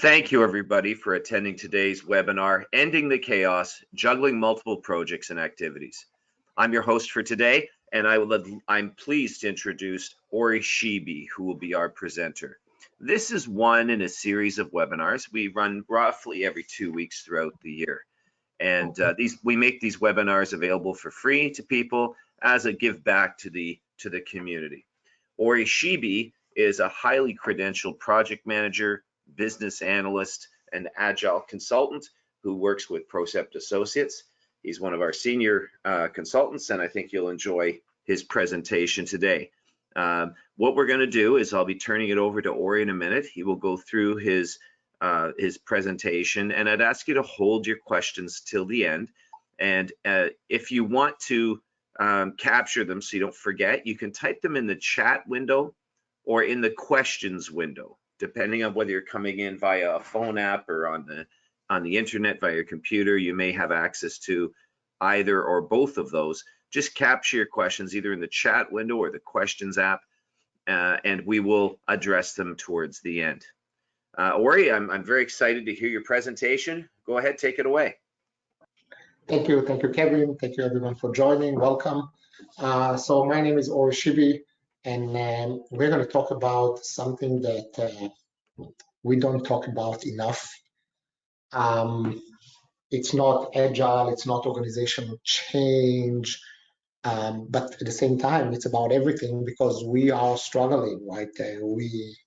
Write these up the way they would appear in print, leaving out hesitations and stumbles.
Thank you, everybody, for attending today's webinar, Ending the Chaos, Juggling Multiple Projects and Activities. I'm your host for today, and I'm pleased to introduce Ori Schibi, who will be our presenter. This is one in a series of webinars we run roughly every 2 weeks throughout the year. And we make these webinars available for free to people as a give back to the community. Ori Schibi is a highly credentialed project manager, business analyst, and agile consultant who works with Procept Associates. He's one of our senior consultants, and I think you'll enjoy his presentation today. What we're going to do is I'll be turning it over to Ori in a minute. He will go through his presentation, and I'd ask you to hold your questions till the end. And if you want to capture them so you don't forget, you can type them in the chat window or in the questions window, depending on whether you're coming in via a phone app or on the internet via your computer. You may have access to either or both of those. Just capture your questions either in the chat window or the questions app, and we will address them towards the end. Ori, I'm very excited to hear your presentation. Go ahead, take it away. Thank you, Kevin. Thank you, everyone, for joining. Welcome. So my name is Ori Schibi, and we're going to talk about something that we don't talk about enough. It's not agile, it's not organizational change, but at the same time, it's about everything because we are struggling, right? We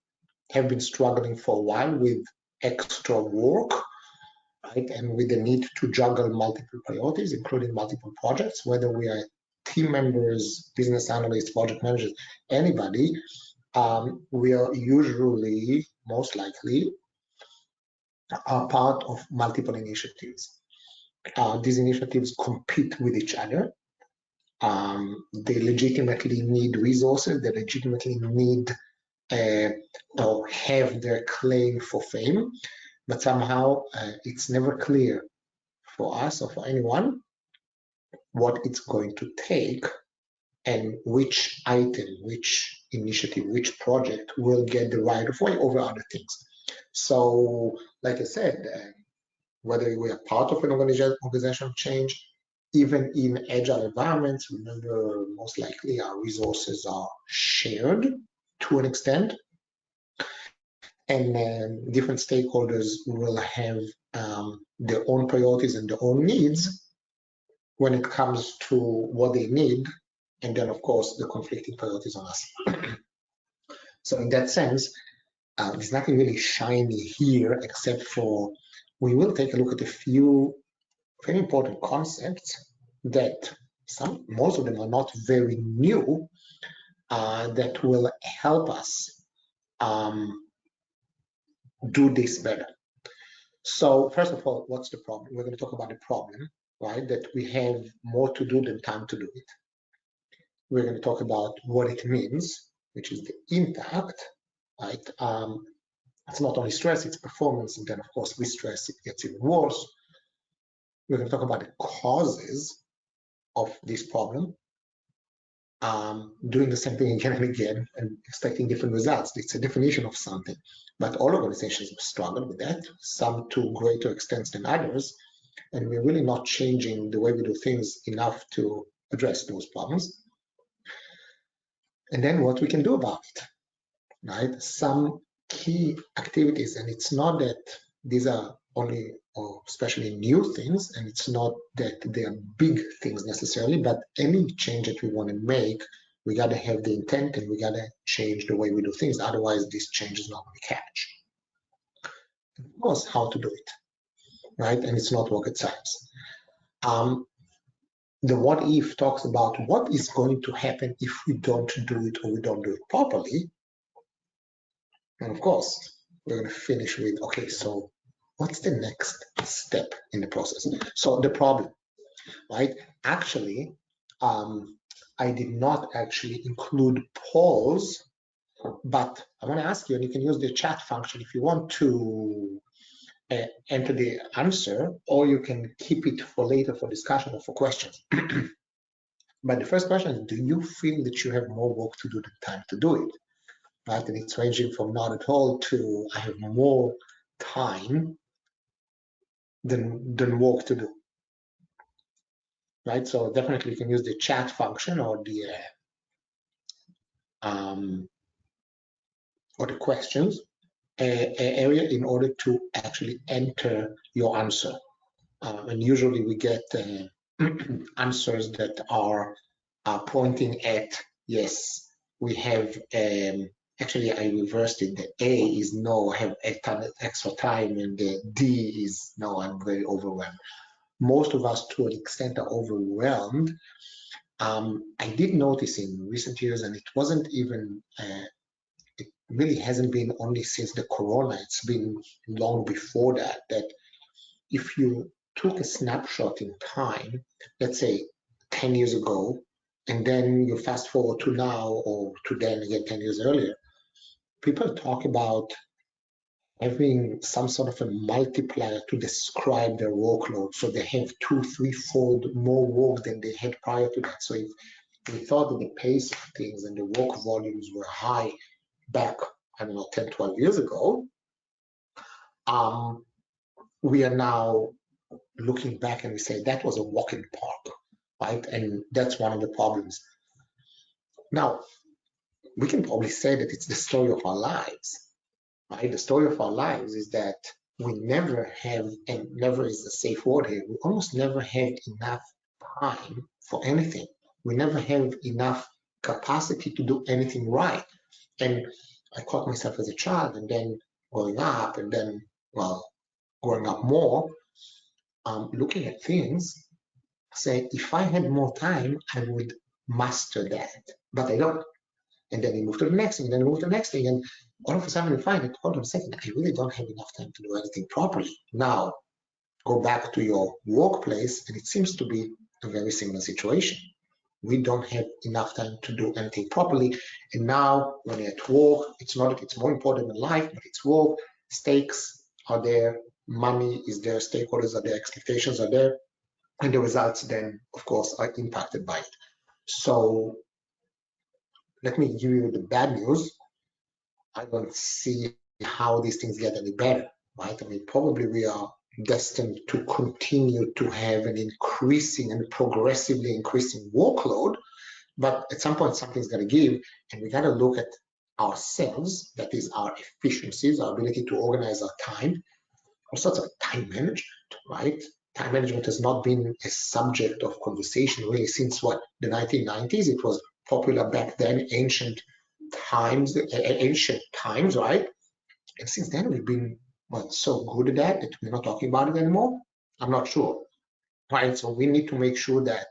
have been struggling for a while with extra work, right? And with the need to juggle multiple priorities, including multiple projects, whether we are team members, business analysts, project managers, anybody, we are usually, most likely, are part of multiple initiatives. These initiatives compete with each other. They legitimately need resources. They legitimately need or have their claim for fame, but somehow it's never clear for us or for anyone what it's going to take and which item, which initiative, which project will get the right of way over other things. So, like I said, whether we are part of an organizational change, even in agile environments, remember, most likely our resources are shared to an extent, and different stakeholders will have their own priorities and their own needs when it comes to what they need, and then, of course, the conflicting priorities on us. So in that sense, there's nothing really shiny here, except for we will take a look at a few very important concepts that most of them are not very new, that will help us do this better. So first of all, what's the problem? We're going to talk about the problem, right? That we have more to do than time to do it. We're going to talk about what it means, which is the impact, right? It's not only stress, it's performance, and then of course with stress it gets even worse. We're going to talk about the causes of this problem, doing the same thing again and again and expecting different results. It's a definition of something, but all organizations have struggled with that, some to greater extents than others, and we're really not changing the way we do things enough to address those problems. And then what we can do about it, right? Some key activities, and it's not that these are only or especially new things, and it's not that they are big things necessarily, but any change that we want to make, we got to have the intent and we got to change the way we do things. Otherwise, this change is not going to catch. Of course, how to do it, right? And it's not rocket science. The what if talks about what is going to happen if we don't do it or we don't do it properly. And of course, we're going to finish with, okay, so what's the next step in the process? So the problem, right? Actually, I did not actually include polls, but I want to ask you, and you can use the chat function if you want to enter the answer, or you can keep it for later for discussion or for questions. But the first question is, do you feel that you have more work to do than time to do it? Right? And it's ranging from not at all to I have more time than work to do, right? So definitely you can use the chat function or the questions area in order to actually enter your answer. And usually we get answers that are pointing at, yes, we have, actually I reversed it, the A is no, I have a ton of extra time, and the D is no, I'm very overwhelmed. Most of us to an extent are overwhelmed. I did notice in recent years, and it wasn't even, it really hasn't been only since the corona, it's been long before that, that if you took a snapshot in time, let's say 10 years ago, and then you fast forward to now or to then again 10 years earlier, people talk about having some sort of a multiplier to describe their workload. So they have 2-3-fold more work than they had prior to that. So if we thought that the pace of things and the work volumes were high back, I don't know, 10, 12 years ago, we are now looking back and we say that was a walk in the park, right? And that's one of the problems. Now, we can probably say that it's the story of our lives, right? The story of our lives is that we never have, and never is a safe word here, we almost never have enough time for anything. We never have enough capacity to do anything right. And I caught myself as a child, and then growing up, and then, well, growing up more, looking at things, say, if I had more time, I would master that, but I don't. And then you move to the next thing, and then you move to the next thing, and all of a sudden you find that, hold on a second, I really don't have enough time to do anything properly. Now, go back to your workplace, and it seems to be a very similar situation. We don't have enough time to do anything properly. And now, when you're at work, it's not that it's more important than life, but it's work. Stakes are there, money is there, stakeholders are there, expectations are there, and the results then, of course, are impacted by it. So let me give you the bad news. I don't see how these things get any better, right? I mean, probably we are destined to continue to have an increasing and progressively increasing workload, but at some point something's got to give, and we got to look at ourselves, that is our efficiencies, our ability to organize our time, all sorts of time management, right? Time management has not been a subject of conversation really since what, the 1990s. It was popular back then, ancient times, right? And since then we've been so good at that we're not talking about it anymore. I'm not sure, right? So we need to make sure that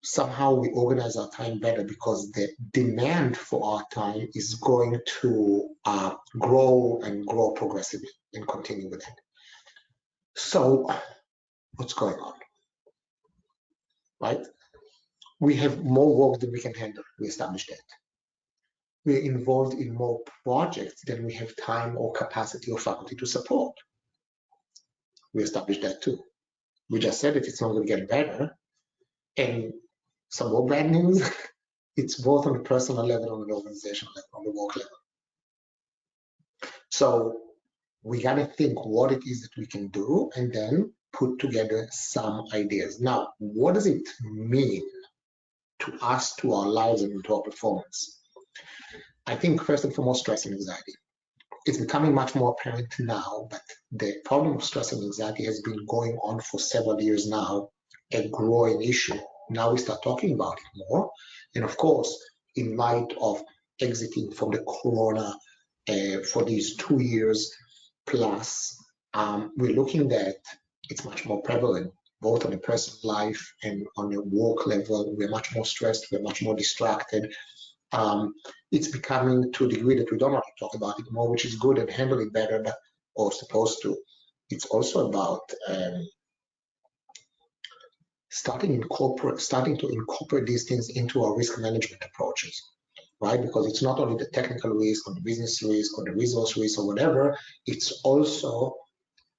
somehow we organize our time better, because the demand for our time is going to grow and grow progressively and continue with that. So what's going on, right? We have more work than we can handle. We established that. We're involved in more projects than we have time or capacity or faculty to support. We established that too. We just said that it's not going to get better. And some more bad news, it's both on the personal level, on the organizational level, on the work level. So we got to think what it is that we can do and then put together some ideas. Now, what does it mean to us, to our lives, and to our performance? I think first and foremost, stress and anxiety. It's becoming much more apparent now, but the problem of stress and anxiety has been going on for several years now, a growing issue. Now we start talking about it more. And of course, in light of exiting from the corona for these 2 years plus, we're looking that it's much more prevalent, both on the personal life and on the work level. We're much more stressed, we're much more distracted. It's becoming to a degree that we don't want to talk about it more, which is good, and handle it better, but or supposed to. It's also about starting to incorporate these things into our risk management approaches, right? Because it's not only the technical risk or the business risk or the resource risk or whatever, it's also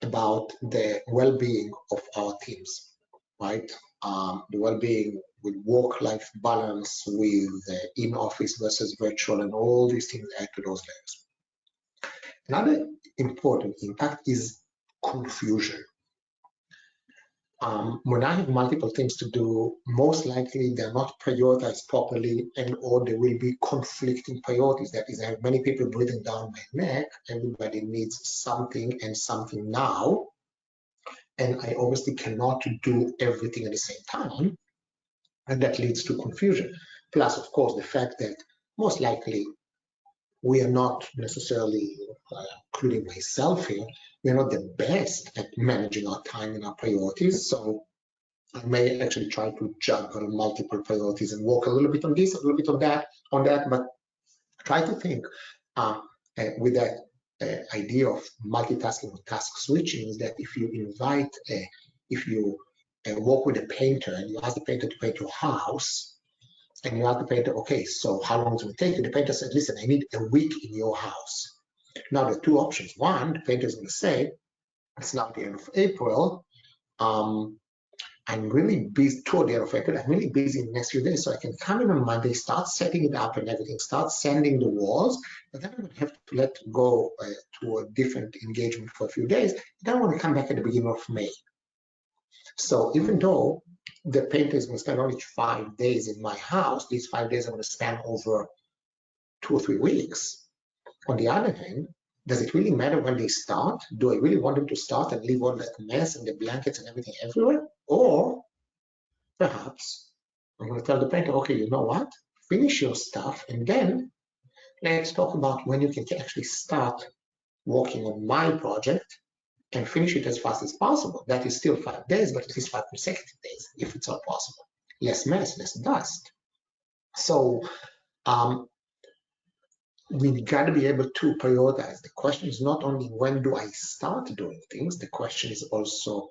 about the well-being of our teams. right? The well-being with work-life balance, with in-office versus virtual, and all these things add to those layers. Another important impact is confusion. When I have multiple things to do, most likely they're not prioritized properly, and or there will be conflicting priorities. That is, I have many people breathing down my neck. Everybody needs something and something now, and I obviously cannot do everything at the same time, and that leads to confusion. Plus, of course, the fact that most likely we are not necessarily, including myself here, we're not the best at managing our time and our priorities. So I may actually try to juggle multiple priorities and work a little bit on this, a little bit on that, but try to think with that idea of multitasking or task switching, is that if you work with a painter and you ask the painter to paint your house, and you ask the painter, okay, so how long is it going to take you? The painter said, listen, I need a week in your house. Now there are two options. One, the painter is going to say, it's now the end of April. I'm really busy toward the end of April. I'm really busy in the next few days, so I can come in on Monday, start setting it up and everything, start sanding the walls, but then I'm going to have to let go to a different engagement for a few days. Then I want to come back at the beginning of May. So even though the painter is going to spend only 5 days in my house, these 5 days are going to span over 2 or 3 weeks. On the other hand, does it really matter when they start? Do I really want them to start and leave all that mess and the blankets and everything everywhere? Or perhaps I'm going to tell the painter, okay, you know what? Finish your stuff, and then let's talk about when you can actually start working on my project and finish it as fast as possible. That is still 5 days, but at least 5 consecutive days, if it's all possible. Less mess, less dust. So we've got to be able to prioritize. The question is not only when do I start doing things, the question is also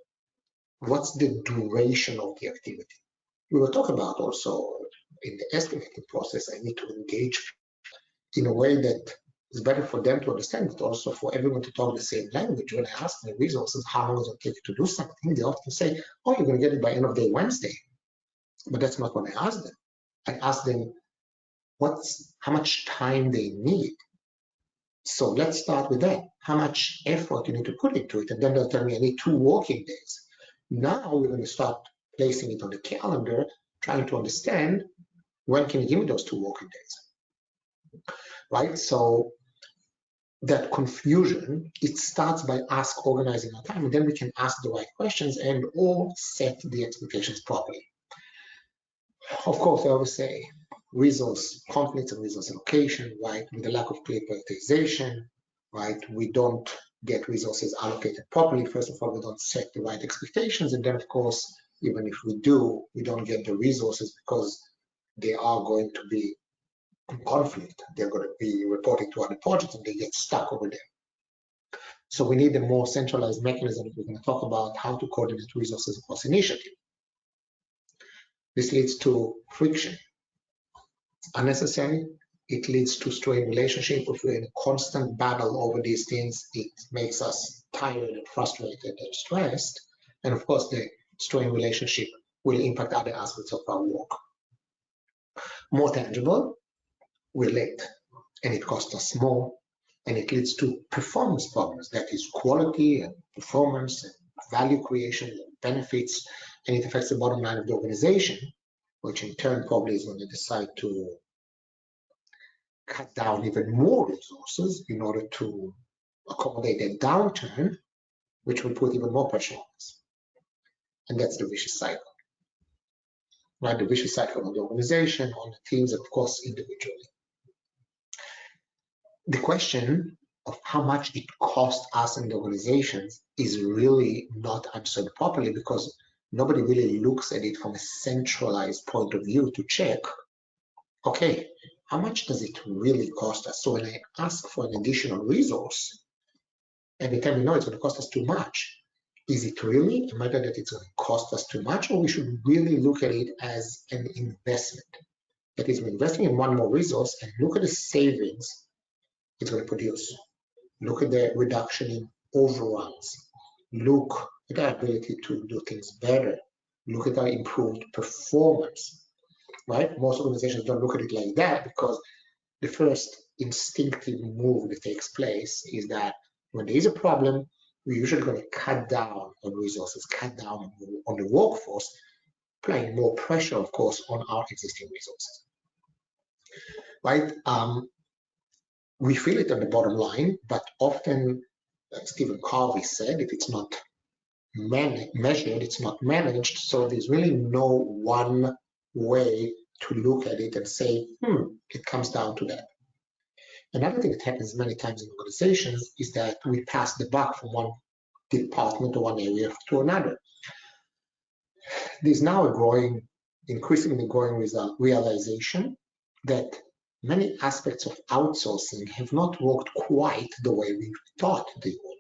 what's the duration of the activity. We will talk about also in the estimating process, I need to engage in a way that is better for them to understand, but also for everyone to talk the same language. When I ask the resources, how long does it take to do something, they often say, oh, you're going to get it by end of day Wednesday. But that's not what I ask them. I ask them how much time they need. So let's start with that. How much effort you need to put into it. And then they'll tell me I need 2 working days. Now we're going to start placing it on the calendar, trying to understand when can you give me those 2 working days, right? So that confusion, it starts by us organizing our time, and then we can ask the right questions and or set the expectations properly. Of course, I always say resource conflicts and resource allocation, right? With the lack of clear prioritization, right? We don't get resources allocated properly. First of all, we don't set the right expectations. And then, of course, even if we do, we don't get the resources because they are going to be in conflict. They're going to be reporting to other projects and they get stuck over there. So we need a more centralized mechanism. We're going to talk about how to coordinate resources across initiative. This leads to friction. Unnecessary. It leads to strained relationship. If we're in a constant battle over these things, it makes us tired and frustrated and stressed. And of course, the strained relationship will impact other aspects of our work. More tangible, we're late and it costs us more, and it leads to performance problems. That is quality and performance and value creation and benefits, and it affects the bottom line of the organization, which in turn probably is going to decide to cut down even more resources in order to accommodate a downturn, which will put even more pressure on us. And that's the vicious cycle, right? The vicious cycle on the organization, on the teams, and of course, individually. The question of how much it costs us and the organizations is really not answered properly because nobody really looks at it from a centralized point of view to check, okay, how much does it really cost us? So when I ask for an additional resource and they tell me, no, it's going to cost us too much, is it really a matter that it's going to cost us too much, or we should really look at it as an investment? That is, we're investing in one more resource and look at the savings it's going to produce. Look at the reduction in overruns. Look at our ability to do things better. look at our improved performance, right? Most organizations don't look at it like that because the first instinctive move that takes place is that when there is a problem, we're usually going to cut down on resources, cut down on the workforce, applying more pressure, of course, on our existing resources, right? We feel it on the bottom line, but often Stephen Covey said if it's not measured, it's not managed. So there's really no one way to look at it and say, it comes down to that. Another thing that happens many times in organizations is that we pass the buck from one department or one area to another. There's now a increasingly growing realization that many aspects of outsourcing have not worked quite the way we thought they would.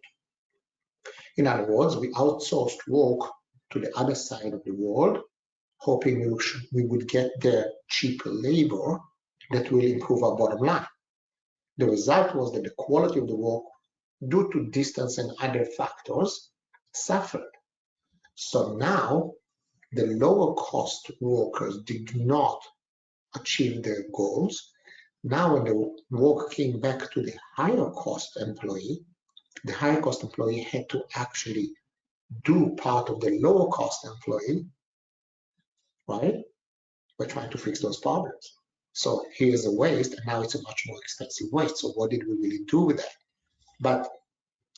In other words, we outsourced work to the other side of the world, hoping we would get there cheaper labor that will improve our bottom line. The result was that the quality of the work, due to distance and other factors, suffered. So now the lower cost workers did not achieve their goals. Now when the work came back to the higher cost employee, the higher cost employee had to actually do part of the lower cost employee, right? We're trying to fix those problems. So here's a waste, and now it's a much more expensive waste. So what did we really do with that? But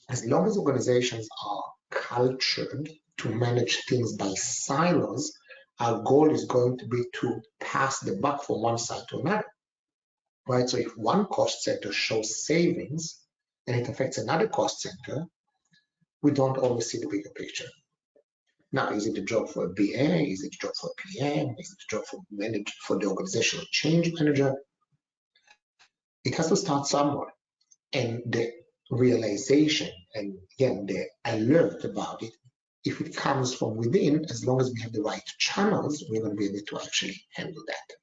as long as organizations are cultured to manage things by silos, our goal is going to be to pass the buck from one side to another, right? So if one cost center shows savings and it affects another cost center, we don't always see the bigger picture. Now, is it a job for a BA? Is it a job for a PM? Is it a job for the organizational change manager? It has to start somewhere. And the realization and again, the alert about it, if it comes from within, as long as we have the right channels, we're going to be able to actually handle that.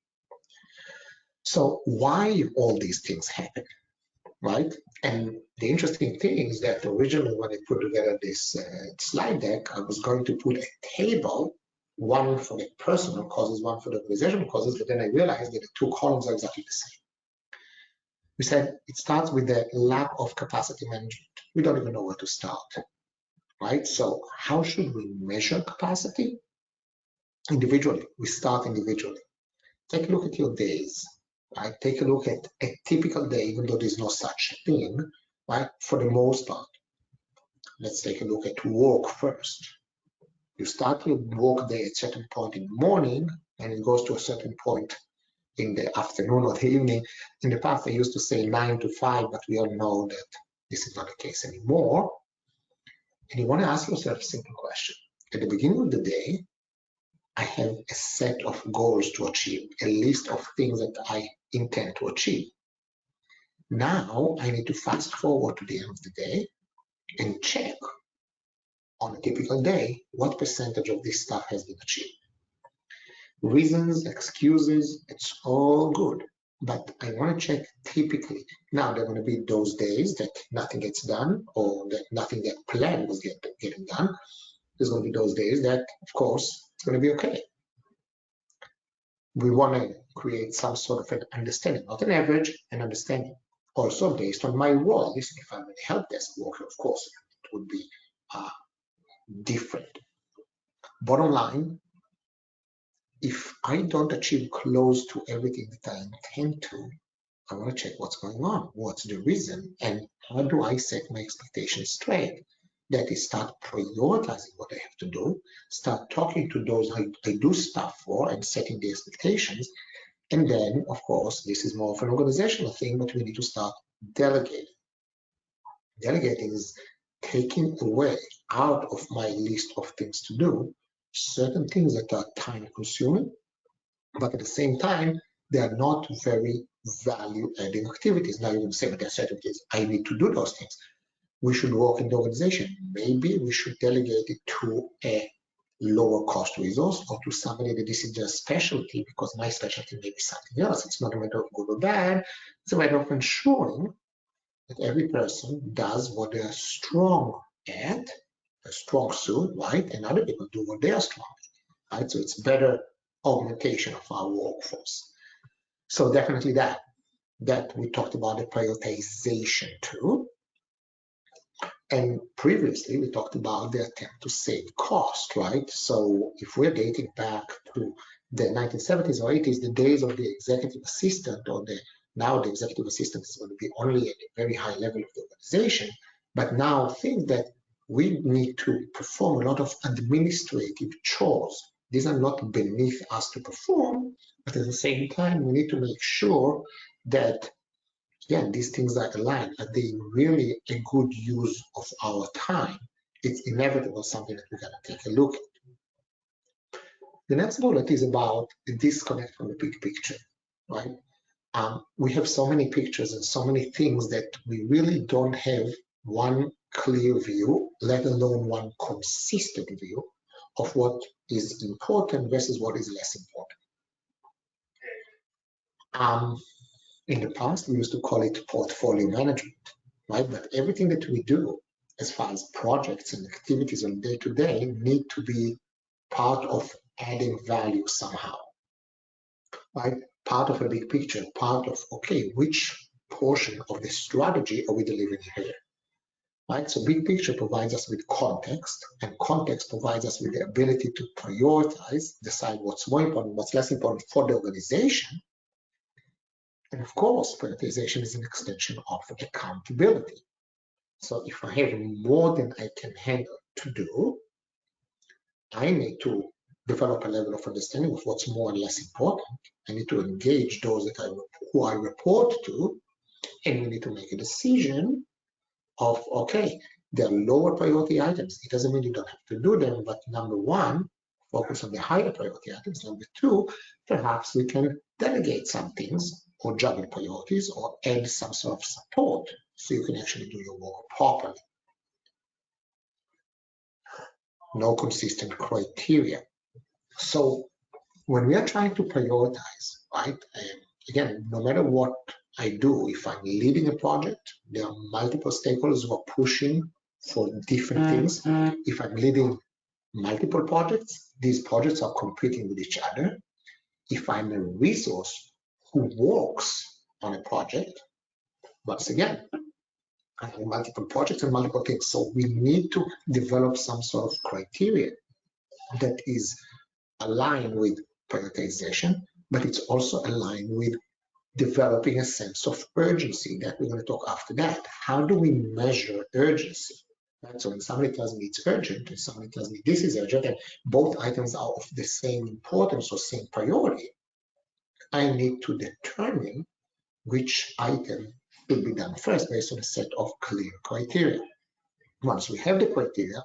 So why all these things happen, right? And the interesting thing is that originally when I put together this slide deck, I was going to put a table, one for the personal causes, one for the organizational causes, but then I realized that the two columns are exactly the same. We said it starts with the lack of capacity management. We don't even know where to start, right? So how should we measure capacity? Individually, we start individually. Take a look at your days, right? Take a look at a typical day, even though there's no such thing, right? For the most part. Let's take a look at work first. You start your work day at a certain point in the morning, and it goes to a certain point in the afternoon or the evening. In the past, I used to say 9 to 5, but we all know that this is not the case anymore. And you want to ask yourself a simple question. At the beginning of the day, I have a set of goals to achieve, a list of things that I intend to achieve. Now I need to fast forward to the end of the day and check on a typical day what percentage of this stuff has been achieved. Reasons, excuses, it's all good, but I want to check typically. Now there are going to be those days that nothing gets done or that nothing that planned was getting done. There's going to be those days that, of course, it's going to be okay. We want to create some sort of an understanding, not an average, an understanding. Also based on my role. Listen, if I'm a help desk worker, of course, it would be different. Bottom line, if I don't achieve close to everything that I intend to, I want to check what's going on, what's the reason, and how do I set my expectations straight? That is, start prioritizing what I have to do, start talking to those I do stuff for and setting the expectations. And then, of course, this is more of an organizational thing, but we need to start delegating. Delegating is taking away out of my list of things to do certain things that are time consuming, but at the same time, they are not very value adding activities. Now you're going to say, but there are certain things I need to do those things. We should work in the organization. Maybe we should delegate it to a lower cost resource or to somebody that this is their specialty, because my specialty may be something else. It's not a matter of good or bad. It's a matter of ensuring that every person does what they're strong at, a strong suit, right? And other people do what they are strong at. right? So it's better augmentation of our workforce. So definitely that we talked about the prioritization too. And previously we talked about the attempt to save cost, right? So if we're dating back to the 1970s or 80s, the days of the executive assistant, or now the executive assistant is going to be only at a very high level of the organization, but now think that we need to perform a lot of administrative chores. These are not beneath us to perform, but at the same time, we need to make sure that, yeah, these things are aligned. Are they really a good use of our time? It's inevitable, something that we're going to take a look at. The next bullet is about the disconnect from the big picture, right? We have so many pictures and so many things that we really don't have one clear view, let alone one consistent view of what is important versus what is less important. In the past, we used to call it portfolio management, right? But everything that we do as far as projects and activities on day-to-day need to be part of adding value somehow, right? Part of a big picture, part of, okay, which portion of the strategy are we delivering here, right? So big picture provides us with context, and context provides us with the ability to prioritize, decide what's more important, what's less important for the organization. And of course, prioritization is an extension of accountability. So if I have more than I can handle to do, I need to develop a level of understanding of what's more and less important. I need to engage those who I report to, and we need to make a decision of, okay, they're lower priority items. It doesn't mean you don't have to do them, but number one, focus on the higher priority items. Number two, perhaps we can delegate some things or juggle priorities or add some sort of support so you can actually do your work properly. No consistent criteria. So when we are trying to prioritize, right, again, no matter what I do, if I'm leading a project, there are multiple stakeholders who are pushing for different things. If I'm leading multiple projects, these projects are competing with each other. If I'm a resource who works on a project, once again, I have multiple projects and multiple things. So we need to develop some sort of criteria that is aligned with prioritization, but it's also aligned with developing a sense of urgency that we're going to talk after that. How do we measure urgency? Right? So when somebody tells me it's urgent and somebody tells me this is urgent and both items are of the same importance or same priority, I need to determine which item should be done first based on a set of clear criteria. Once we have the criteria,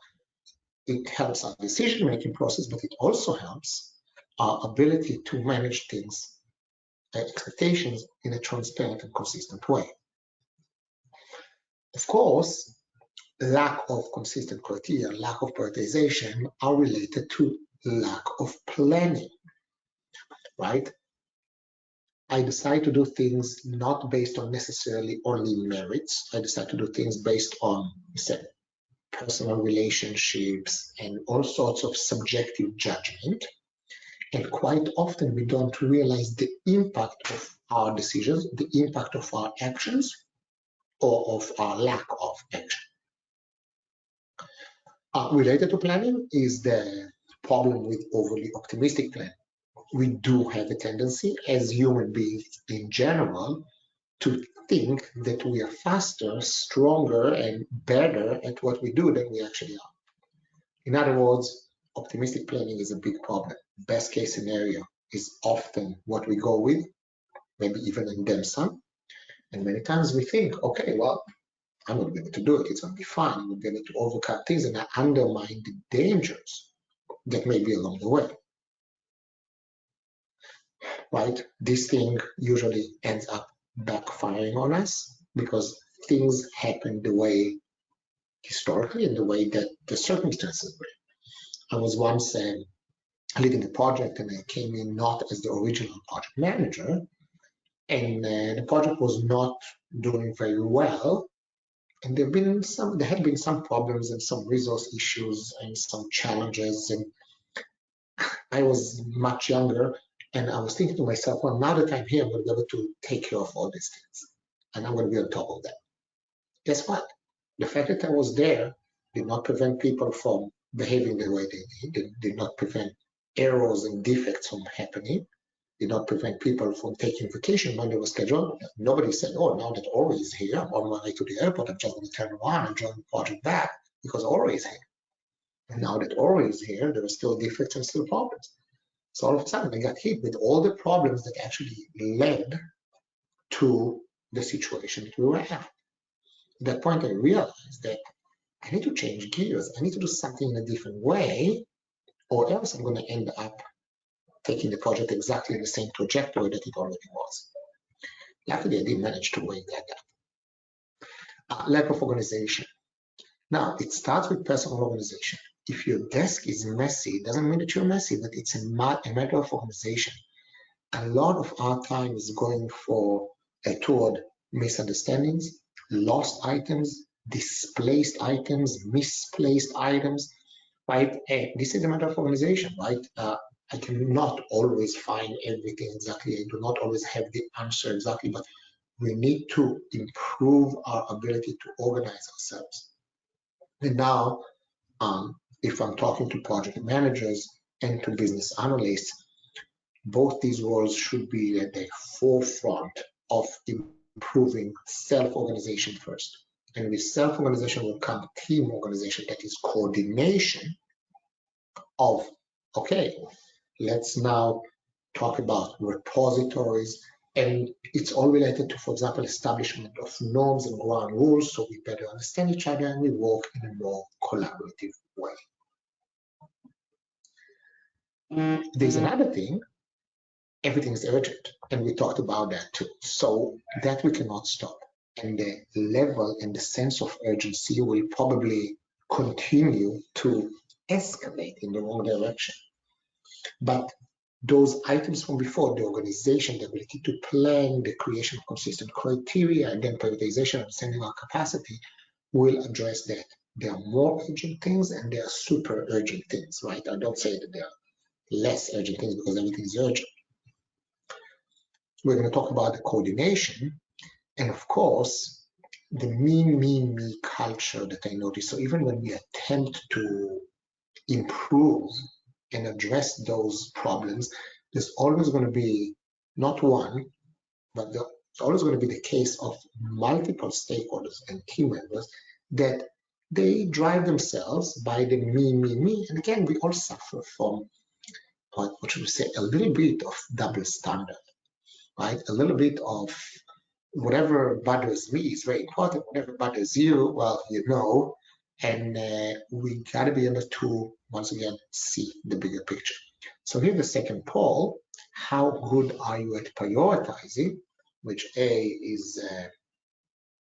it helps our decision-making process, but it also helps our ability to manage things, expectations, in a transparent and consistent way. Of course, lack of consistent criteria, lack of prioritization are related to lack of planning, right? I decide to do things not based on necessarily only merits. I decide to do things based on, say, personal relationships and all sorts of subjective judgment. And quite often we don't realize the impact of our decisions, the impact of our actions, or of our lack of action. Related to planning is the problem with overly optimistic planning. We do have a tendency as human beings in general to think that we are faster, stronger, and better at what we do than we actually are. In other words, optimistic planning is a big problem. Best case scenario is often what we go with, maybe even in them some. And many times we think, okay, well, I'm going to be able to do it. It's going to be fine. I'm going to be able to overcome things, and I undermine the dangers that may be along the way. Right? This thing usually ends up backfiring on us because things happen the way historically and the way that the circumstances were. I was once leading a project and I came in not as the original project manager, and the project was not doing very well. And there had been some problems and some resource issues and some challenges. And I was much younger, and I was thinking to myself, well, now that I'm here, I'm going to be able to take care of all these things, and I'm going to be on top of that. Guess what? The fact that I was there did not prevent people from behaving the way they did not prevent errors and defects from happening, did not prevent people from taking vacation when they were scheduled. Nobody said, oh, now that Ori is here, I'm on my way to the airport, I'm just going to turn around and join the project back because Ori is here. And now that Ori is here, there are still defects and still problems. So all of a sudden, I got hit with all the problems that actually led to the situation that we were at. At that point, I realized that I need to change gears. I need to do something in a different way, or else I'm going to end up taking the project exactly in the same trajectory that it already was. Luckily, I did manage to wing that. Lack of organization. Now, it starts with personal organization. If your desk is messy, it doesn't mean that you're messy, but it's a matter of organization. A lot of our time is going toward misunderstandings, lost items, displaced items, misplaced items, right? This is a matter of organization, right? I cannot always find everything exactly. I do not always have the answer exactly, but we need to improve our ability to organize ourselves. And now, if I'm talking to project managers and to business analysts, both these roles should be at the forefront of improving self-organization first. And with self-organization will come team organization, that is coordination of, okay, let's now talk about repositories, and it's all related to, for example, establishment of norms and ground rules so we better understand each other and we work in a more collaborative way. There's another thing, everything is urgent, and we talked about that too. So that we cannot stop. And the level and the sense of urgency will probably continue to escalate in the wrong direction. But those items from before, the organization, the ability to plan, the creation of consistent criteria, and then prioritization, understanding our capacity will address that. There are more urgent things and there are super urgent things, right? I don't say that there are less urgent things because everything is urgent. We're going to talk about the coordination and, of course, the me culture that I noticed. So even when we attempt to improve and address those problems, there's always going to be not one, but it's always going to be the case of multiple stakeholders and team members that they drive themselves by the me. And again, we all suffer from, what should we say, a little bit of double standard, right? A little bit of whatever bothers me is very important. Whatever bothers you, well, you know, and we got to be able to, once again, see the bigger picture. So here's the second poll. How good are you at prioritizing? Which A is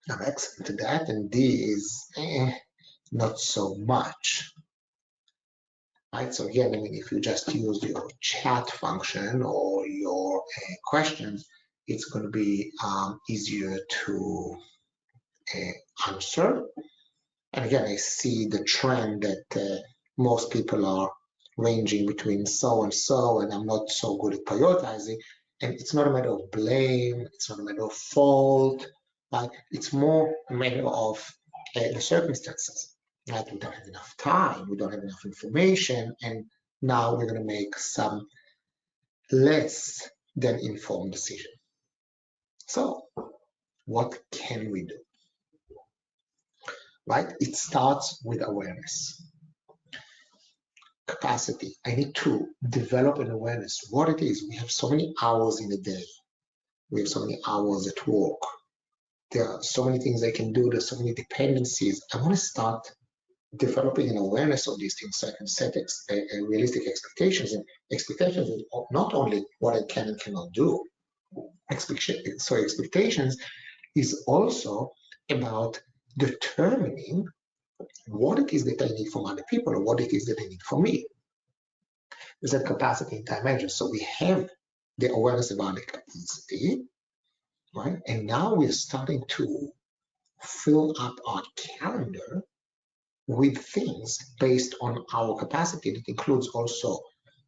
I'm excellent at that, and D is not so much. Right? So again, I mean, if you just use your chat function or your questions, it's going to be easier to answer. And again, I see the trend that most people are ranging between so and so, and I'm not so good at prioritizing. And it's not a matter of blame, it's not a matter of fault, right? It's more a matter of the circumstances. Right? We don't have enough time, we don't have enough information, and now we're going to make some less than informed decision. So, what can we do? Right? It starts with awareness. Capacity. I need to develop an awareness what it is. We have so many hours in a day. We have so many hours at work. There are so many things I can do. There's so many dependencies. I want to start developing an awareness of these things so I can set realistic expectations. And expectations is not only what I can and cannot do. Expectations is also about determining what it is that I need from other people or what it is that I need from me. There's a capacity and time management. So we have the awareness about the capacity, right? And now we're starting to fill up our calendar with things based on our capacity. That includes also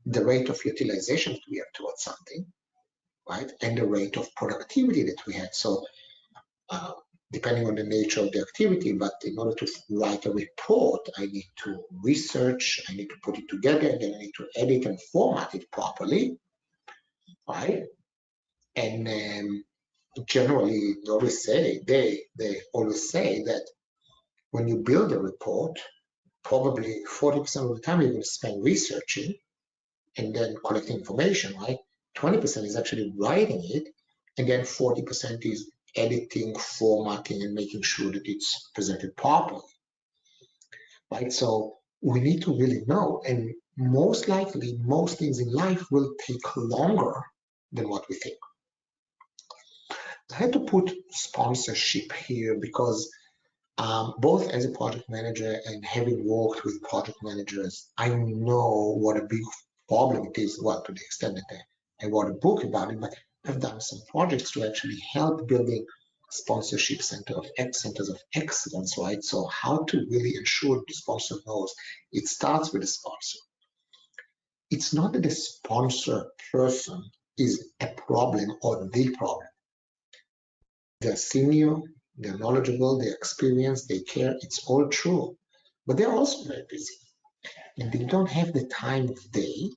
the rate of utilization that we have towards something, right? And the rate of productivity that we had. So depending on the nature of the activity, but in order to write a report, I need to research, I need to put it together, and then I need to edit and format it properly, right? And generally, they always say that when you build a report, probably 40% of the time you're going to spend researching and then collecting information, right? 20% is actually writing it, and then 40% is editing, formatting, and making sure that it's presented properly, right? So we need to really know, and most likely, most things in life will take longer than what we think. I had to put sponsorship here because both as a project manager and having worked with project managers, I know what a big problem it is, well, to the extent that I wrote a book about it, but I've done some projects to actually help building sponsorship centers of excellence, right? So how to really ensure the sponsor knows it starts with the sponsor. It's not that the sponsor person is a problem or the problem. They're senior, they're knowledgeable, they're experienced, they care, it's all true. But they're also very busy. And they don't have the time of day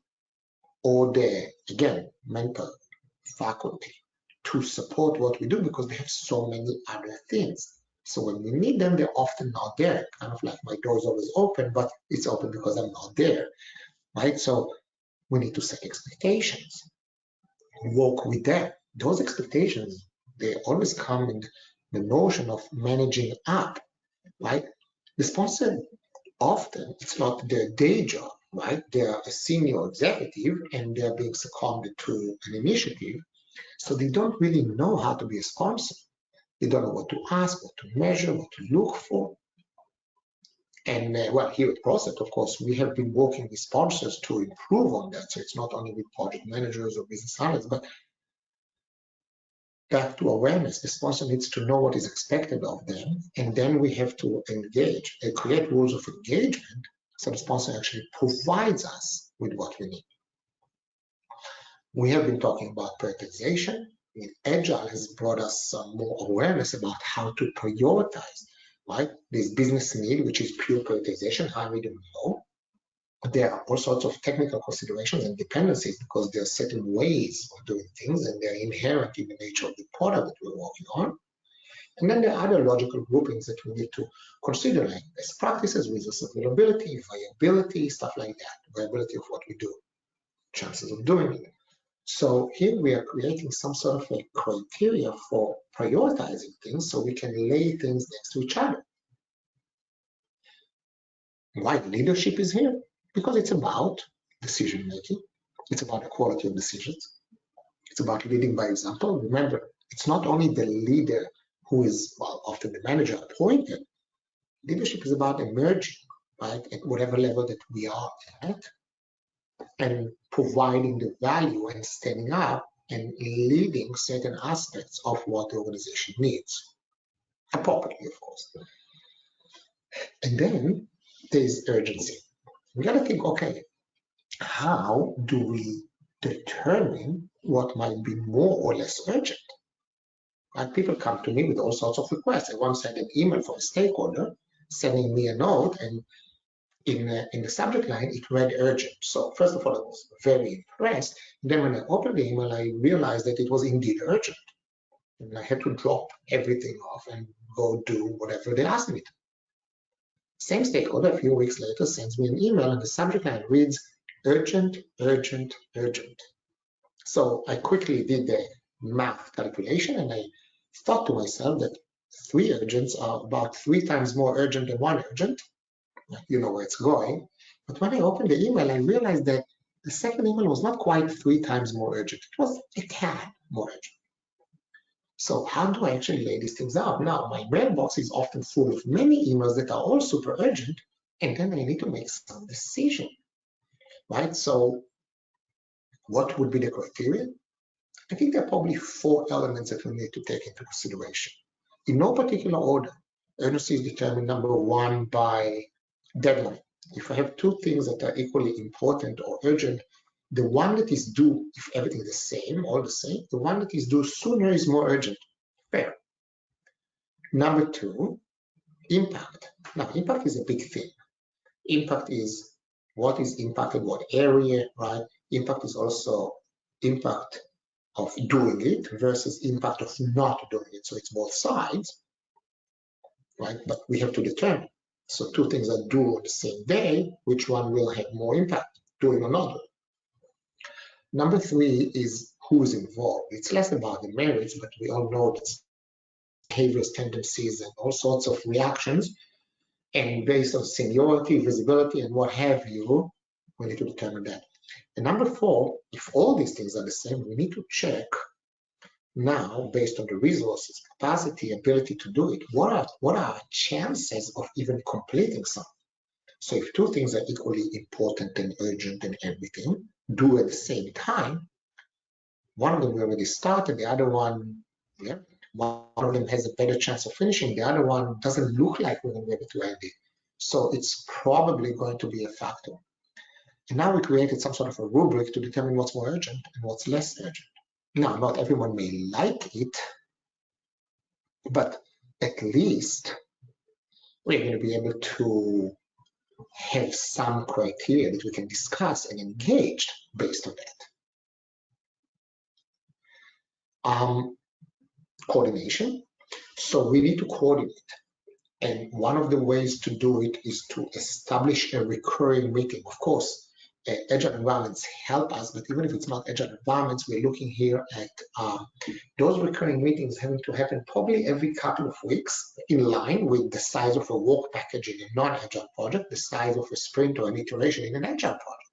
or the, again, mental faculty to support what we do because they have so many other things. So when we need them, they're often not there. Kind of like my door is always open, but it's open because I'm not there, right? So we need to set expectations, work with them. Those expectations, they always come in the notion of managing up, right? The sponsor, often it's not their day job, right? They're a senior executive and they're being seconded to an initiative. So they don't really know how to be a sponsor. They don't know what to ask, what to measure, what to look for. And well, here at Procept, of course, we have been working with sponsors to improve on that. So it's not only with project managers or business analysts, but back to awareness. The sponsor needs to know what is expected of them, and then we have to engage and create rules of engagement so the sponsor actually provides us with what we need. We have been talking about prioritization. Agile has brought us some more awareness about how to prioritize, right? There's business need, which is pure prioritization, how we don't know. But there are all sorts of technical considerations and dependencies because there are certain ways of doing things and they're inherent in the nature of the product that we're working on. And then there are other logical groupings that we need to consider, like best practices, resource availability, viability, stuff like that, viability of what we do, chances of doing it. So here we are creating some sort of a criteria for prioritizing things so we can lay things next to each other. Why leadership is here? Because it's about decision making. It's about the quality of decisions. It's about leading by example. Remember, it's not only the leader who is, well, often the manager appointed. Leadership is about emerging, right, at whatever level that we are at, and providing the value and standing up and leading certain aspects of what the organization needs, appropriately, of course. And then there's urgency. We got to think, okay, how do we determine what might be more or less urgent? Like people come to me with all sorts of requests. I once had an email from a stakeholder sending me a note, and in the subject line, it read urgent. So first of all, I was very impressed. Then when I opened the email, I realized that it was indeed urgent. And I had to drop everything off and go do whatever they asked me to. Same stakeholder, a few weeks later, sends me an email, and the subject line reads, urgent, urgent, urgent. So I quickly did the math calculation, and I thought to myself that 3 urgents are about 3 times more urgent than 1 urgent. You know where it's going. But when I opened the email, I realized that the second email was not quite 3 times more urgent. It was a tad more urgent. So how do I actually lay these things out? Now, my mailbox is often full of many emails that are all super urgent, and then I need to make some decision, right? So what would be the criteria? I think there are probably 4 elements that we need to take into consideration. In no particular order, urgency is determined, number 1, by deadline. If I have 2 things that are equally important or urgent, The one that is due, if everything is the same, all the same, the one that is due sooner is more urgent. Fair. Number two, impact. Now, impact is a big thing. Impact is what is impacted, what area, right? Impact is also impact of doing it versus impact of not doing it. So it's both sides, right? But we have to determine. So two things are due on the same day, which one will have more impact, doing or not doing? Number three is who's involved. It's less about the merits, but we all know that behaviors, tendencies, and all sorts of reactions. And based on seniority, visibility, and what have you, we need to determine that. And number four, if all these things are the same, we need to check now, based on the resources, capacity, ability to do it, what are our chances of even completing something? So if two things are equally important and urgent and everything, due at the same time, one of them we already started, the other one, yeah, one of them has a better chance of finishing, the other one doesn't look like we're going to be able to end it. So it's probably going to be a factor. And now we created some sort of a rubric to determine what's more urgent and what's less urgent. Now, not everyone may like it, but at least we're going to be able to have some criteria that we can discuss and engage based on that. Coordination. So we need to coordinate. And one of the ways to do it is to establish a recurring meeting. Of course, agile environments help us, but even if it's not agile environments, we're looking here at those recurring meetings having to happen probably every couple of weeks in line with the size of a work package in a non-agile project, the size of a sprint or an iteration in an agile project.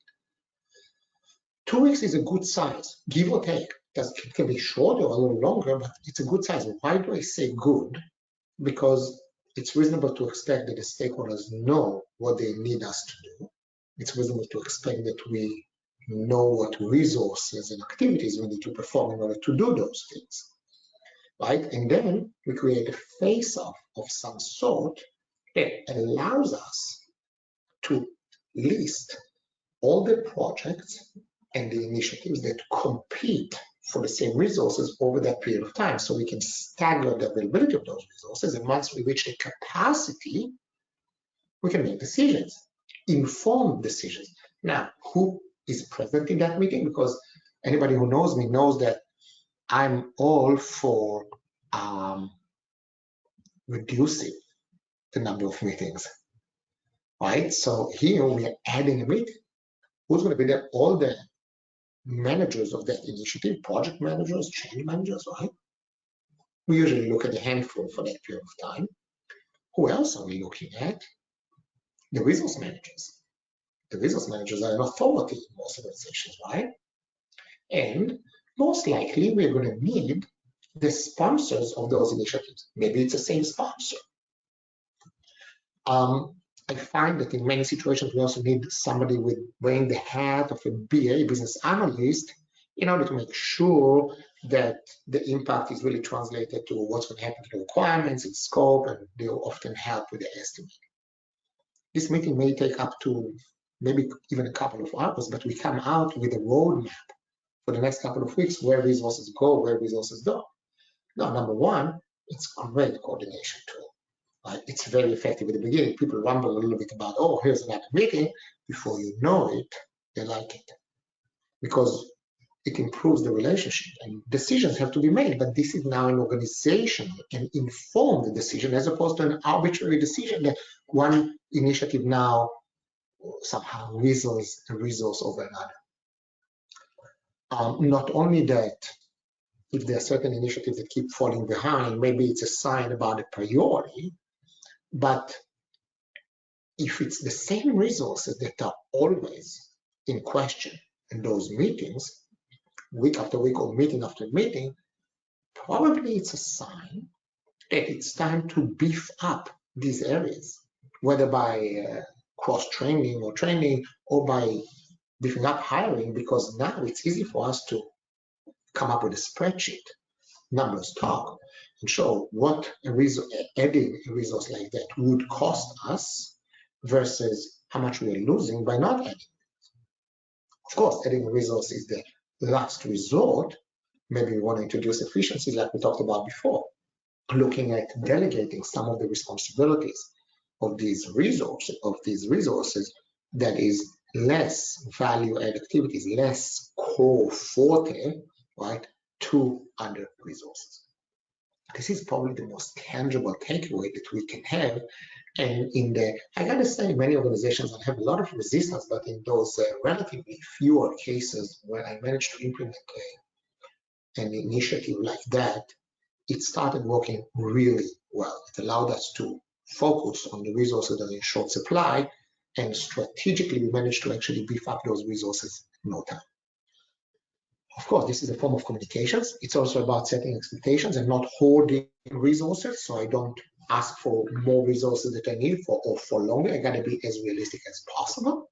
2 weeks is a good size, give or take. It can be shorter or a little longer, but it's a good size. Why do I say good? Because it's reasonable to expect that the stakeholders know what they need us to do. It's reasonable to expect that we know what resources and activities we need to perform in order to do those things, right? And then we create a face-off of some sort that allows us to list all the projects and the initiatives that compete for the same resources over that period of time, so we can stagger the availability of those resources. And once we reach the capacity, we can make decisions, informed decisions. Now, who is present in that meeting? Because anybody who knows me knows that I'm all for reducing the number of meetings, right? So here we are adding a meeting. Who's going to be there? All the managers of that initiative, project managers, change managers, right? We usually look at a handful for that period of time. Who else are we looking at? The resource managers. The resource managers are an authority in most organizations, right? And most likely we're going to need the sponsors of those initiatives. Maybe it's the same sponsor. I find that in many situations we also need somebody with wearing the hat of a BA, business analyst, in order to make sure that the impact is really translated to what's going to happen to the requirements and scope, and they'll often help with the estimate. This meeting may take up to maybe even a couple of hours, but we come out with a roadmap for the next couple of weeks where resources go, where resources don't. Now, number one, it's a great coordination tool. Right? It's very effective at the beginning. People rumble a little bit about, oh, here's another meeting. Before you know it, they like it because it improves the relationship, and decisions have to be made. But this is now an organizational and informed decision as opposed to an arbitrary decision that one initiative now somehow resolves a resource over another. Not only that, if there are certain initiatives that keep falling behind, maybe it's a sign about a priority. But if it's the same resources that are always in question in those meetings, week after week or meeting after meeting, probably it's a sign that it's time to beef up these areas, whether by cross-training or training or by beefing up hiring, because now it's easy for us to come up with a spreadsheet, numbers talk, and show what adding a resource like that would cost us versus how much we're losing by not adding. Of course, adding a resource is the last resort. Maybe we want to introduce efficiencies like we talked about before, looking at delegating some of the responsibilities of these resources that is less value-add activities, less core forte, right, to other resources. This is probably the most tangible takeaway that we can have. And I gotta say, many organizations will have a lot of resistance, but in those relatively fewer cases where I managed to implement an initiative like that, it started working really well. It allowed us to focus on the resources that are in short supply, and strategically we managed to actually beef up those resources in no time. Of course, this is a form of communications. It's also about setting expectations and not hoarding resources. So I don't ask for more resources that I need for longer. I gotta be as realistic as possible,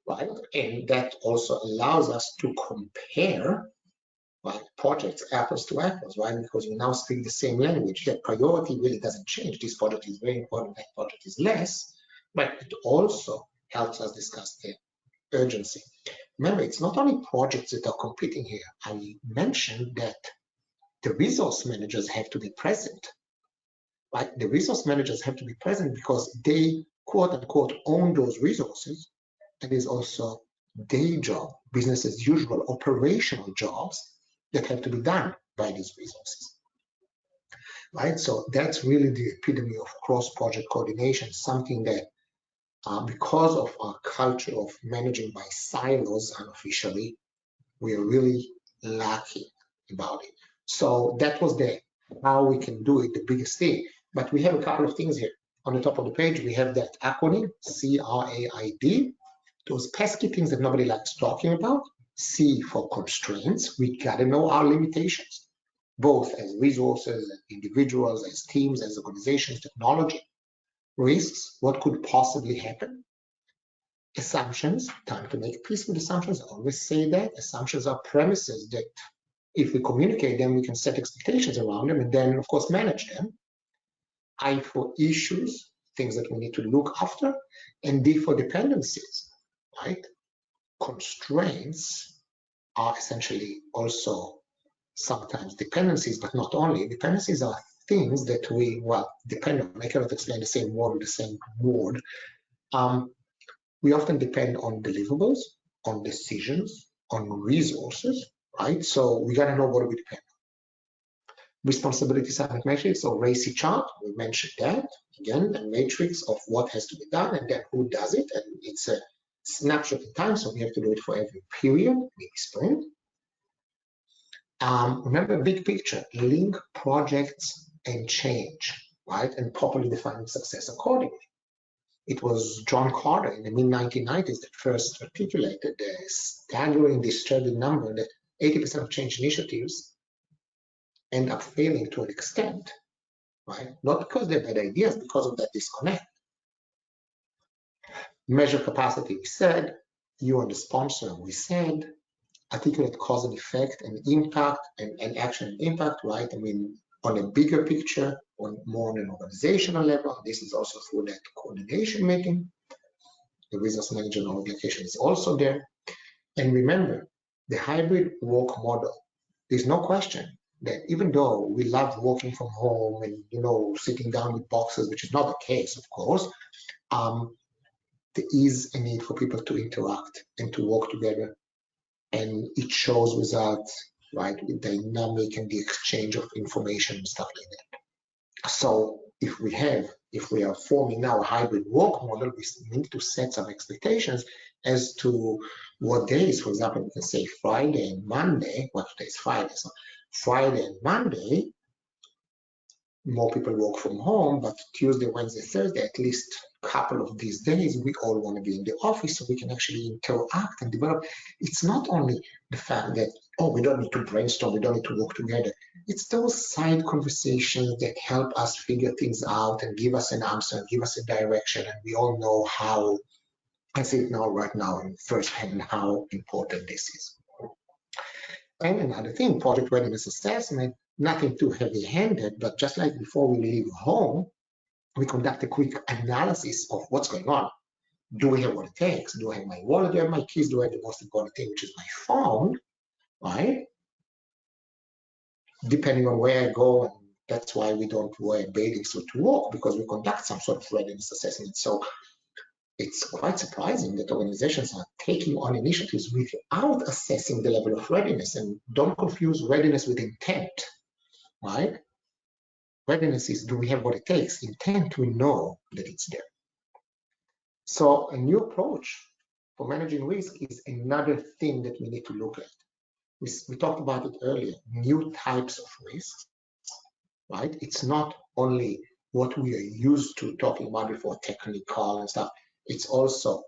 right? And that also allows us to compare, right, projects apples to apples, right? Because we now speak the same language. That priority really doesn't change. This project is very important, that project is less, but it also helps us discuss the urgency. Remember, it's not only projects that are competing here. I mentioned that the resource managers have to be present, right? The resource managers have to be present because they, quote unquote, own those resources. And is also their job, business as usual, operational jobs that have to be done by these resources, right? So that's really the epitome of cross-project coordination, something that because of our culture of managing by silos unofficially, we are really lacking about it. So that was how we can do it, the biggest thing. But we have a couple of things here. On the top of the page, we have that acronym, CRAID, those pesky things that nobody likes talking about. C for constraints. We gotta know our limitations, both as resources, as individuals, as teams, as organizations, technology. Risks, what could possibly happen? Assumptions, time to make peace with assumptions. I always say that. Assumptions are premises that if we communicate them, we can set expectations around them and then, of course, manage them. I for issues, things that we need to look after, and D for dependencies, right? Constraints are essentially also sometimes dependencies, but not only. Dependencies are things that we, depend on. I cannot explain the same word with the same word. We often depend on deliverables, on decisions, on resources, right? So we got to know what we depend on. Responsibility assignment matrix or RACI chart, we mentioned that. Again, a matrix of what has to be done and then who does it. And it's a snapshot in time, so we have to do it for every period, maybe sprint. Remember, big picture, link projects and change, right? And properly defining success accordingly. It was John Carter in the mid-1990s that first articulated the staggering, disturbing number that 80% of change initiatives end up failing to an extent, right? Not because they're bad ideas, because of that disconnect. Measure capacity, we said. You and the sponsor, we said. Articulate cause and effect and impact and action and impact, right? I mean, on a bigger picture, more on an organizational level. This is also through that coordination meeting. The resource management organization is also there. And remember, the hybrid work model, there's no question that even though we love working from home and, sitting down with boxes, which is not the case, of course, there is a need for people to interact and to work together. And it shows results, right, with dynamic and the exchange of information and stuff like that. So if we are forming now a hybrid work model, we need to set some expectations as to what days. For example, we can say Friday and Monday. Well, today is Friday, so Friday and Monday, more people work from home, but Tuesday, Wednesday, Thursday, at least a couple of these days, we all want to be in the office so we can actually interact and develop. It's not only the fact that, we don't need to brainstorm, we don't need to work together. It's those side conversations that help us figure things out and give us an answer, and give us a direction. And we all know how, I see it now, right now, in firsthand, how important this is. And another thing, project readiness assessment, nothing too heavy-handed, but just like before we leave home, we conduct a quick analysis of what's going on. Do we have what it takes? Do I have my wallet? Do I have my keys? Do I have the most important thing, which is my phone, right? Depending on where I go, and that's why we don't wear bathing suit to work, because we conduct some sort of readiness assessment. So it's quite surprising that organizations are taking on initiatives without assessing the level of readiness. And don't confuse readiness with intent, right? Readiness is, do we have what it takes? Intent, we know that it's there. So a new approach for managing risk is another thing that we need to look at. We talked about it earlier, new types of risks, right? It's not only what we are used to talking about before, technical and stuff. It's also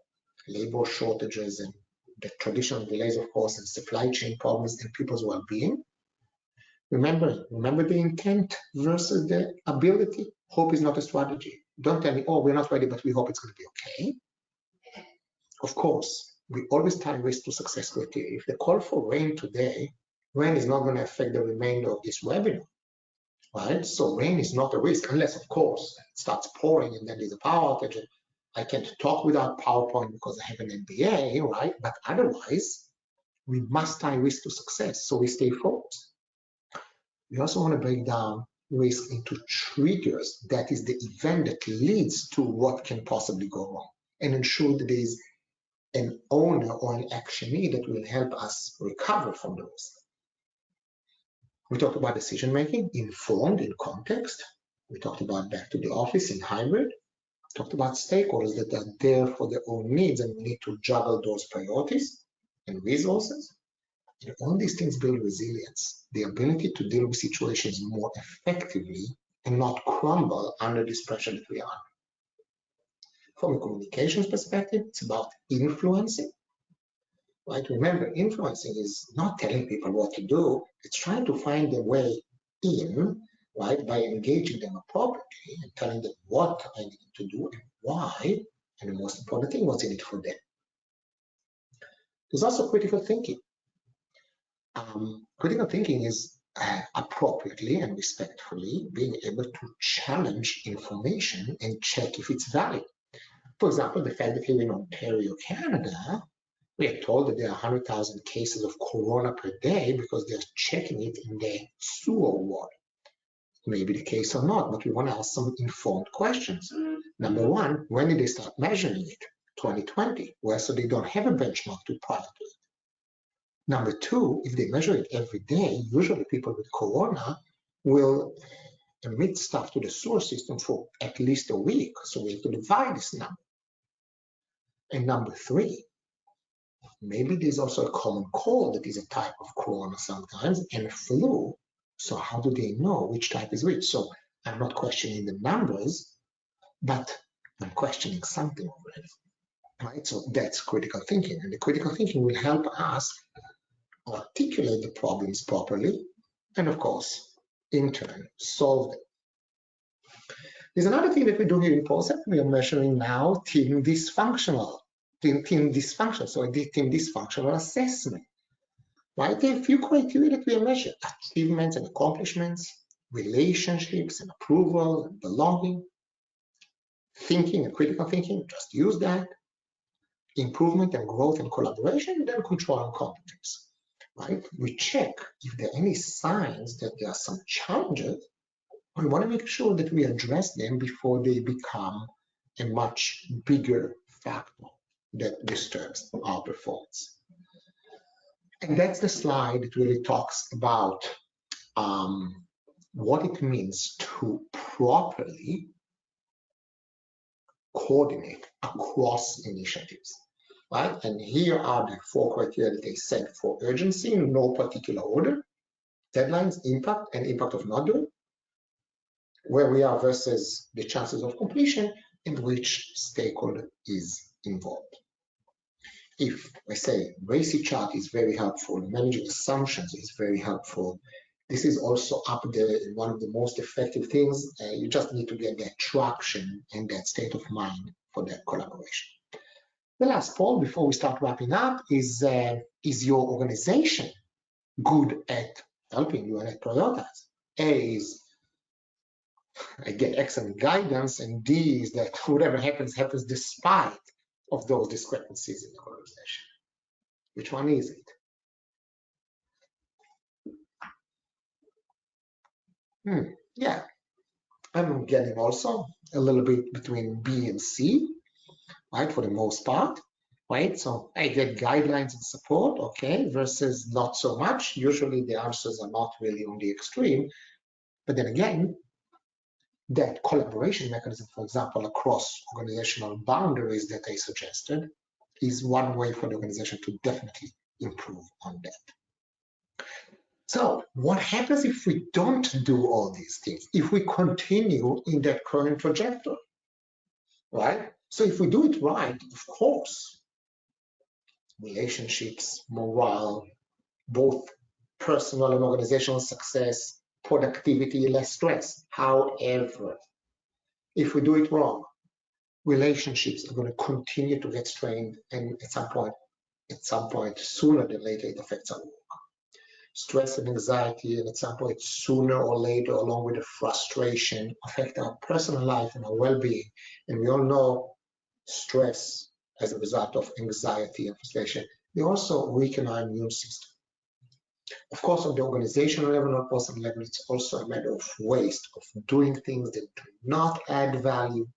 labor shortages and the traditional delays, of course, and supply chain problems and people's well-being. Remember the intent versus the ability. Hope is not a strategy. Don't tell me, oh, we're not ready, but we hope it's going to be okay. Of course, we always tie risk to success criteria. If the call for rain today, rain is not going to affect the remainder of this webinar, right? So rain is not a risk, unless, of course, it starts pouring and then there's a power outage. I can't talk without PowerPoint because I have an MBA, right? But otherwise, we must tie risk to success, so we stay focused. We also want to break down risk into triggers. That is the event that leads to what can possibly go wrong, and ensure that there is an owner or an actionee that will help us recover from the risk. We talked about decision making, informed in context. We talked about back to the office in hybrid. We talked about stakeholders that are there for their own needs, and we need to juggle those priorities and resources. And all these things build resilience, the ability to deal with situations more effectively and not crumble under this pressure that we are. From a communications perspective, it's about influencing. Right? Remember, influencing is not telling people what to do. It's trying to find a way in, right, by engaging them appropriately and telling them what I need to do and why, and the most important thing, what's in it for them. There's also critical thinking. Critical thinking is appropriately and respectfully being able to challenge information and check if it's valid. For example, the fact that here in Ontario, Canada, we are told that there are 100,000 cases of corona per day because they're checking it in the sewer ward. Maybe the case or not, but we want to ask some informed questions. Number one, when did they start measuring it? 2020, where so they don't have a benchmark to prior to it. Number two, if they measure it every day, usually people with corona will emit stuff to the sewer system for at least a week, so we have to divide this number. And number three, maybe there's also a common cold that is a type of corona sometimes, and a flu. So how do they know which type is which? So I'm not questioning the numbers, but I'm questioning something already, right? So that's critical thinking, and the critical thinking will help us articulate the problems properly, and of course, in turn, solve them. There's another thing that we do here in Procept. We are measuring now team dysfunctional assessment, right? There are a few criteria that we are measuring: achievements and accomplishments, relationships and approval and belonging, thinking and critical thinking, just use that, improvement and growth and collaboration, and then control and competence. Right? We check if there are any signs that there are some challenges. We want to make sure that we address them before they become a much bigger factor that disturbs our performance. And that's the slide that really talks about what it means to properly coordinate across initiatives. Right? And here are the 4 criteria that they set for urgency in no particular order: deadlines, impact, and impact of not doing, where we are versus the chances of completion, and which stakeholder is involved. If I say RACI chart is very helpful, managing assumptions is very helpful, this is also up there in one of the most effective things. You just need to get that traction and that state of mind for that collaboration. The last poll before we start wrapping up is your organization good at helping you and at prioritize? A is I get excellent guidance, and D is that whatever happens, happens despite of those discrepancies in the organization? Which one is it? Yeah, I'm getting also a little bit between B and C, right, for the most part, right? So I get guidelines and support, okay, versus not so much. Usually the answers are not really on the extreme, but then again, that collaboration mechanism, for example, across organizational boundaries that I suggested, is one way for the organization to definitely improve on that. So what happens if we don't do all these things? If we continue in that current trajectory, right? So if we do it right, of course, relationships, morale, both personal and organizational success, productivity, less stress. However, if we do it wrong, relationships are going to continue to get strained, and at some point, sooner than later, it affects our work. Stress and anxiety, and at some point, sooner or later, along with the frustration, affect our personal life and our well-being. And we all know stress as a result of anxiety and frustration, they also weaken our immune system. Of course, on the organizational level or personal level, it's also a matter of waste, of doing things that do not add value,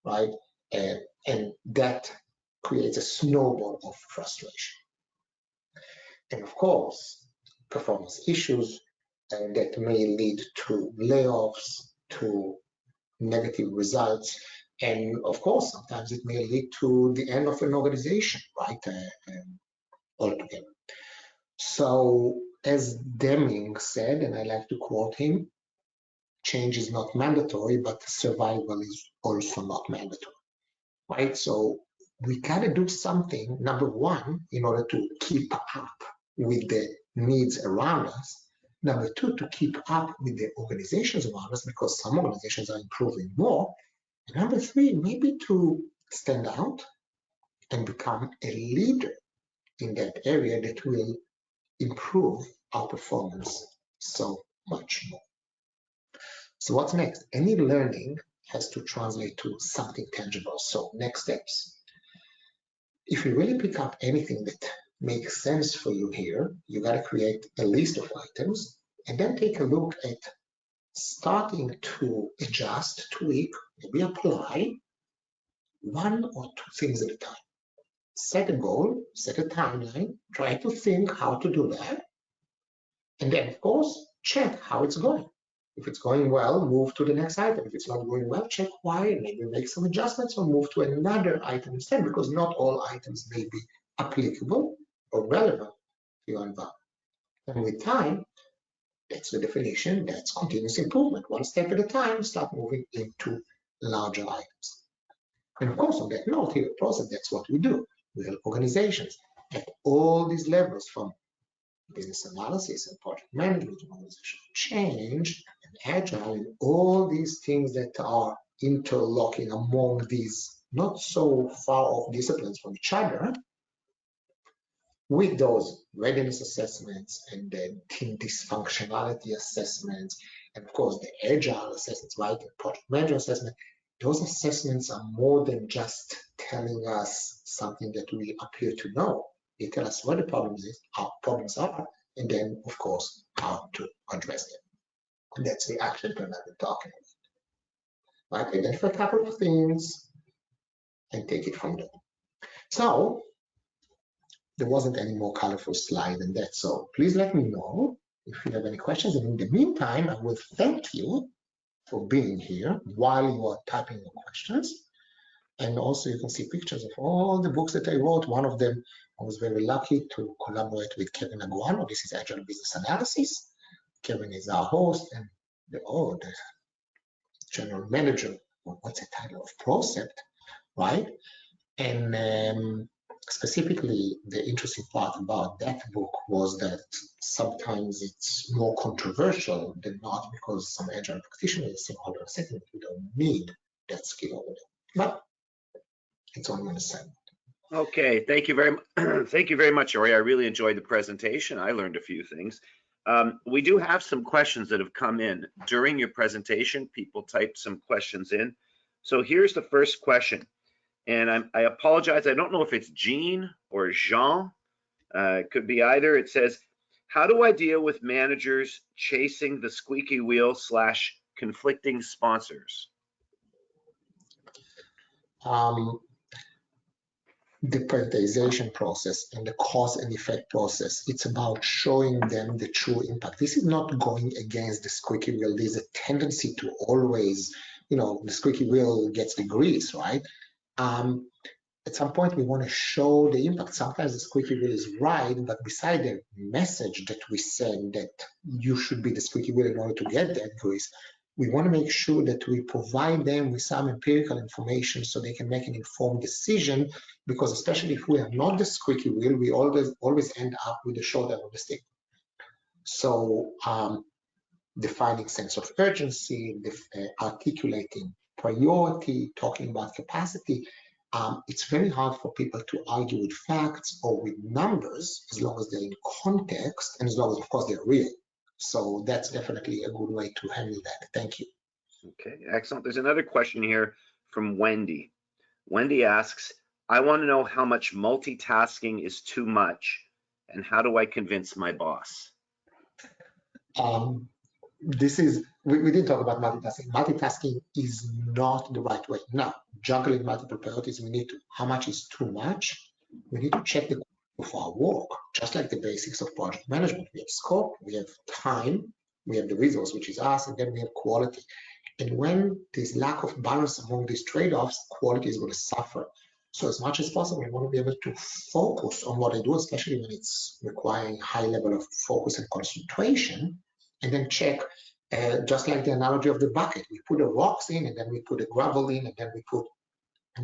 right? And that creates a snowball of frustration. And of course, performance issues that may lead to layoffs, to negative results. And of course, sometimes it may lead to the end of an organization, right? Altogether. So as Deming said, and I like to quote him, change is not mandatory, but survival is also not mandatory, right? So we gotta do something, number one, in order to keep up with the needs around us. Number two, to keep up with the organizations around us, because some organizations are improving more. And number three, maybe to stand out and become a leader in that area that will improve our performance so much more. So what's next? Any learning has to translate to something tangible. So next steps. If you really pick up anything that makes sense for you here, you got to create a list of items and then take a look at starting to adjust, tweak, maybe apply one or two things at a time. Set a goal, set a timeline, try to think how to do that. And then, of course, check how it's going. If it's going well, move to the next item. If it's not going well, check why, and maybe make some adjustments or move to another item instead, because not all items may be applicable or relevant to your environment. And with time, that's the definition, that's continuous improvement. One step at a time, start moving into larger items. And of course, on that note here at Procept, that's what we do. We help organizations at all these levels, from business analysis and project management and organizational change and agile, and all these things that are interlocking among these not so far off disciplines from each other, with those readiness assessments and then team dysfunctionality assessments, and of course the agile assessments, right, and project management assessment. Those assessments are more than just telling us something that we appear to know. They tell us what the problems are, and then, of course, how to address them. And that's the action plan I've been talking about. Right? Identify a couple of things and take it from there. So there wasn't any more colorful slide than that. So please let me know if you have any questions. And in the meantime, I will thank you for being here while you are typing your questions. And also you can see pictures of all the books that I wrote. One of them, I was very lucky to collaborate with Kevin Aguano. This is Agile Business Analysis. Kevin is our host and the general manager, what's the title of Procept, right? And specifically, the interesting part about that book was that sometimes it's more controversial than not, because some agile practitioners say, hold on a second, we don't need that skill over there. But it's only an assignment. Okay, thank you very much, Ori. I really enjoyed the presentation. I learned a few things. We do have some questions that have come in during your presentation. People typed some questions in. So here's the first question. And I apologize, I don't know if it's Jean or Jean. It could be either. It says, how do I deal with managers chasing the squeaky wheel / conflicting sponsors? The prioritization process and the cause and effect process, it's about showing them the true impact. This is not going against the squeaky wheel. There's a tendency to always, the squeaky wheel gets the grease, right? At some point, we want to show the impact. Sometimes the squeaky wheel is right, but beside the message that we send that you should be the squeaky wheel in order to get that grease, we want to make sure that we provide them with some empirical information so they can make an informed decision, because especially if we are not the squeaky wheel, we always end up with the short end of the stick. So defining sense of urgency, articulating priority, talking about capacity, it's very hard for people to argue with facts or with numbers as long as they're in context and as long as, of course, they're real. So that's definitely a good way to handle that. Thank you. Okay, excellent. There's another question here from Wendy. Wendy asks, I want to know how much multitasking is too much and how do I convince my boss? We didn't talk about multitasking. Multitasking is not the right way. Now, juggling multiple priorities, we need to, how much is too much? We need to check the quality of our work, just like the basics of project management. We have scope, we have time, we have the resource, which is us, and then we have quality. And when there's lack of balance among these trade-offs, quality is going to suffer. So as much as possible, I want to be able to focus on what I do, especially when it's requiring high level of focus and concentration, and then check, just like the analogy of the bucket. We put the rocks in, and then we put the gravel in, and then we put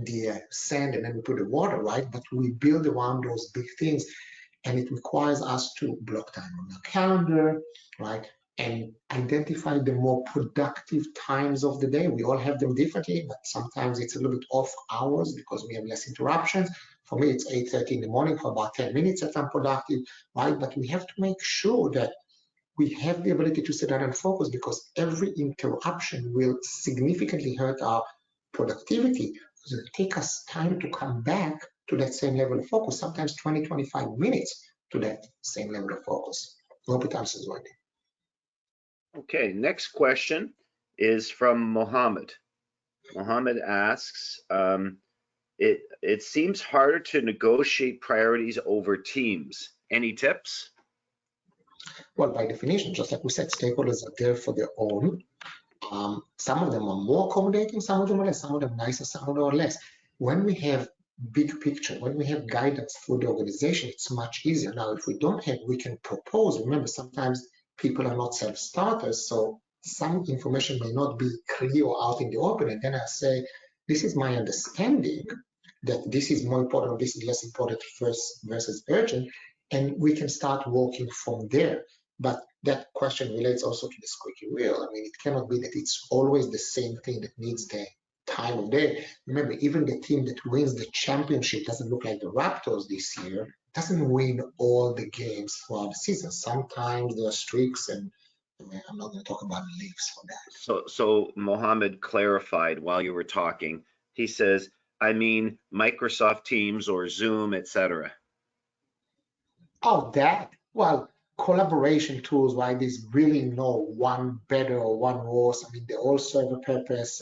the sand, and then we put the water, right? But we build around those big things, and it requires us to block time on the calendar, right? And identify the more productive times of the day. We all have them differently, but sometimes it's a little bit off hours because we have less interruptions. For me, it's 8:30 in the morning for about 10 minutes that I'm productive, right? But we have to make sure that we have the ability to sit down and focus, because every interruption will significantly hurt our productivity. So it takes us time to come back to that same level of focus, sometimes 20, 25 minutes to that same level of focus. I hope it answers one. Okay, next question is from Mohammed. Mohammed asks, it seems harder to negotiate priorities over teams. Any tips? Well, by definition, just like we said, stakeholders are there for their own. Some of them are more accommodating, some of them are less, some of them nicer, some of them are less. When we have big picture, when we have guidance for the organization, it's much easier. Now, if we don't have, we can propose. Remember, sometimes people are not self-starters, so some information may not be clear or out in the open, and then I say, this is my understanding that this is more important, this is less important versus urgent, and we can start working from there. But that question relates also to the squeaky wheel. I mean, it cannot be that it's always the same thing that needs the time of day. Remember, even the team that wins the championship doesn't look like the Raptors this year, doesn't win all the games throughout the season. Sometimes there are streaks, and I'm not going to talk about leagues for that. So Mohammed clarified while you were talking. He says, I mean Microsoft Teams or Zoom, etc. Oh, that? Well, collaboration tools, right? There's really no one better or one worse. I mean, they all serve a purpose.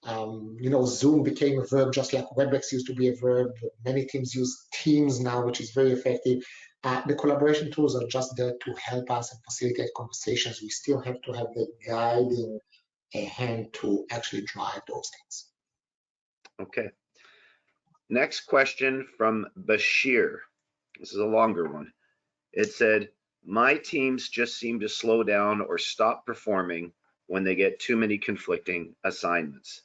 Zoom became a verb just like WebEx used to be a verb. Many teams use Teams now, which is very effective. The collaboration tools are just there to help us and facilitate conversations. We still have to have the guiding hand to actually drive those things. Okay. Next question from Bashir. This is a longer one. It said, my teams just seem to slow down or stop performing when they get too many conflicting assignments.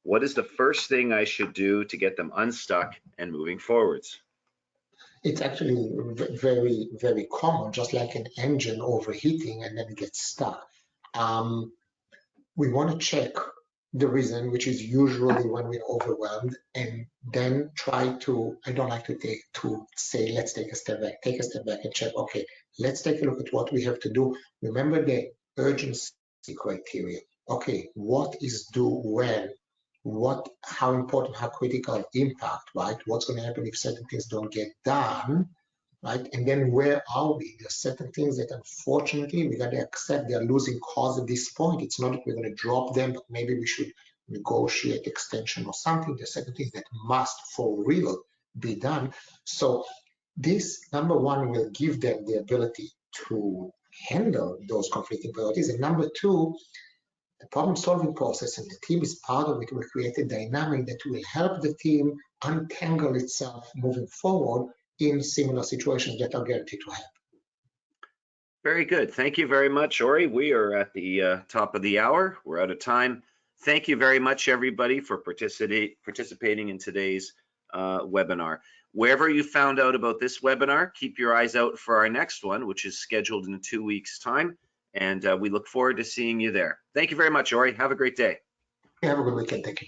What is the first thing I should do to get them unstuck and moving forwards? It's actually very, very common, just like an engine overheating and then it gets stuck. We want to check the reason, which is usually when we're overwhelmed, and then try to, I don't like to say, let's take a step back. Take a step back and check, okay, let's take a look at what we have to do. Remember the urgency criteria. Okay, what is due when? how important, how critical impact, right? What's going to happen if certain things don't get done, right? And then where are we? There's certain things that unfortunately we got to accept they're losing cause at this point. It's not that we're going to drop them, but maybe we should negotiate extension or something. There's certain things that must for real be done. So this, number one, will give them the ability to handle those conflicting priorities. And number two, the problem-solving process, and the team is part of it, will create a dynamic that will help the team untangle itself moving forward in similar situations that are guaranteed to happen. Very good. Thank you very much, Ori. We are at the top of the hour. We're out of time. Thank you very much, everybody, for participating in today's webinar. Wherever you found out about this webinar, keep your eyes out for our next one, which is scheduled in 2 weeks' time. And we look forward to seeing you there. Thank you very much, Ori. Have a great day. Have a good weekend. Thank you.